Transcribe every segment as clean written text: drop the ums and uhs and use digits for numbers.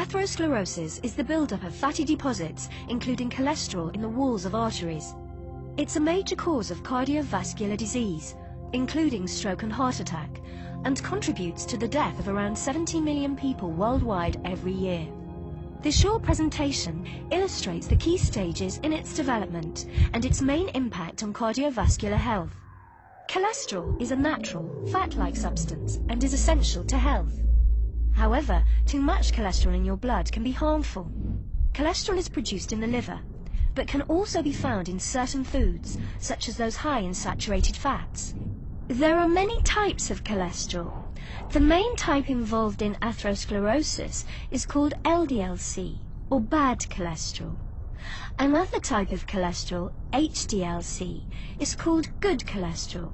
Atherosclerosis is the buildup of fatty deposits, including cholesterol, in the walls of arteries. It's a major cause of cardiovascular disease, including stroke and heart attack, and contributes to the death of around 70 million people worldwide every year. This short presentation illustrates the key stages in its development and its main impact on cardiovascular health. Cholesterol is a natural, fat-like substance and is essential to health. However, too much cholesterol in your blood can be harmful. Cholesterol is produced in the liver, but can also be found in certain foods, such as those high in saturated fats. There are many types of cholesterol. The main type involved in atherosclerosis is called LDL-C, or bad cholesterol. Another type of cholesterol, HDL-C, is called good cholesterol.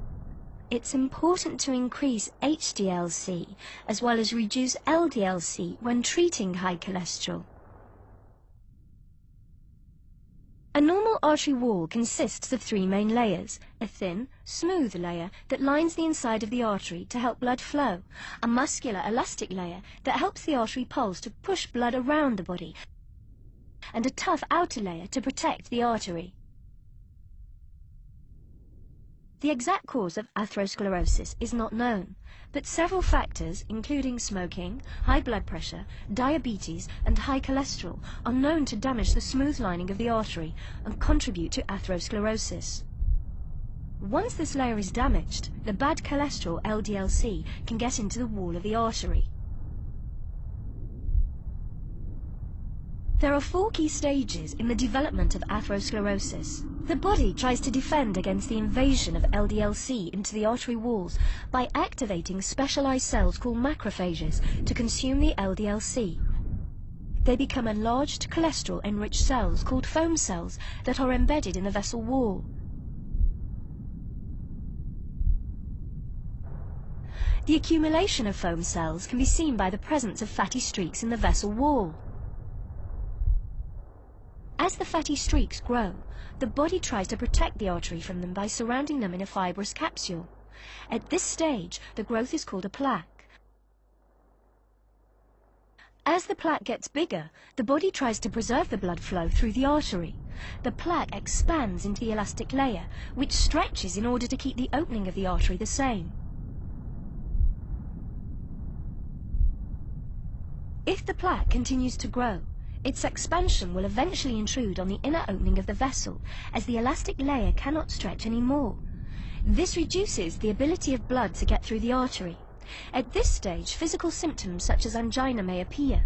It's important to increase HDL-C as well as reduce LDL-C when treating high cholesterol. A normal artery wall consists of three main layers: a thin, smooth layer that lines the inside of the artery to help blood flow, a muscular, elastic layer that helps the artery pulse to push blood around the body, and a tough outer layer to protect the artery. The exact cause of atherosclerosis is not known, but several factors, including smoking, high blood pressure, diabetes, and high cholesterol, are known to damage the smooth lining of the artery and contribute to atherosclerosis. Once this layer is damaged, the bad cholesterol, LDL-C, can get into the wall of the artery. There are four key stages in the development of atherosclerosis. The body tries to defend against the invasion of LDL-C into the artery walls by activating specialized cells called macrophages to consume the LDL-C. They become enlarged cholesterol-enriched cells called foam cells that are embedded in the vessel wall. The accumulation of foam cells can be seen by the presence of fatty streaks in the vessel wall. As the fatty streaks grow, the body tries to protect the artery from them by surrounding them in a fibrous capsule. At this stage, the growth is called a plaque. As the plaque gets bigger, the body tries to preserve the blood flow through the artery. The plaque expands into the elastic layer, which stretches in order to keep the opening of the artery the same. If the plaque continues to grow, its expansion will eventually intrude on the inner opening of the vessel, as the elastic layer cannot stretch anymore. This reduces the ability of blood to get through the artery. At this stage, physical symptoms such as angina may appear.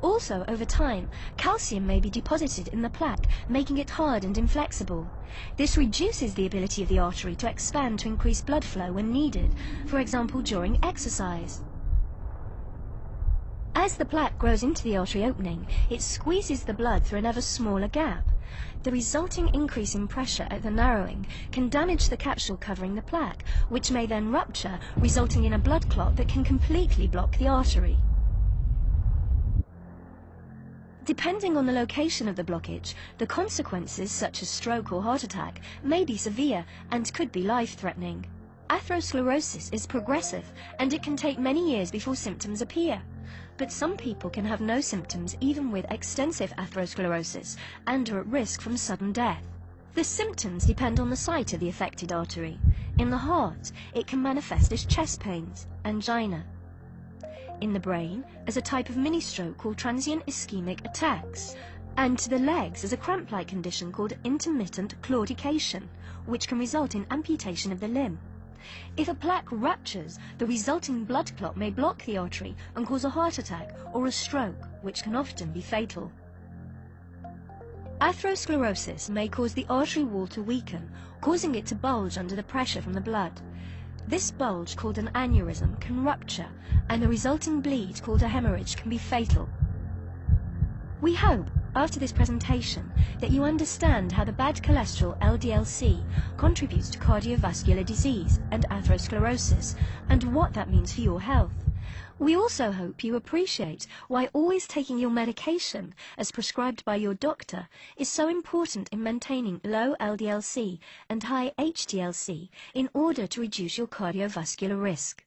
Also, over time, calcium may be deposited in the plaque, making it hard and inflexible. This reduces the ability of the artery to expand to increase blood flow when needed, for example during exercise. As the plaque grows into the artery opening, it squeezes the blood through an ever smaller gap. The resulting increase in pressure at the narrowing can damage the capsule covering the plaque, which may then rupture, resulting in a blood clot that can completely block the artery. Depending on the location of the blockage, the consequences, such as stroke or heart attack, may be severe and could be life-threatening. Atherosclerosis is progressive, and it can take many years before symptoms appear. But some people can have no symptoms even with extensive atherosclerosis and are at risk from sudden death. The symptoms depend on the site of the affected artery. In the heart, it can manifest as chest pains, angina. In the brain, as a type of mini-stroke called transient ischemic attacks. And to the legs as a cramp-like condition called intermittent claudication, which can result in amputation of the limb. If a plaque ruptures, the resulting blood clot may block the artery and cause a heart attack or a stroke, which can often be fatal. Atherosclerosis may cause the artery wall to weaken, causing it to bulge under the pressure from the blood. This bulge, called an aneurysm, can rupture, and the resulting bleed, called a hemorrhage, can be fatal. We hope, after this presentation, that you understand how the bad cholesterol, LDL-C, contributes to cardiovascular disease and atherosclerosis, and what that means for your health. We also hope you appreciate why always taking your medication, as prescribed by your doctor, is so important in maintaining low LDL-C and high HDL-C in order to reduce your cardiovascular risk.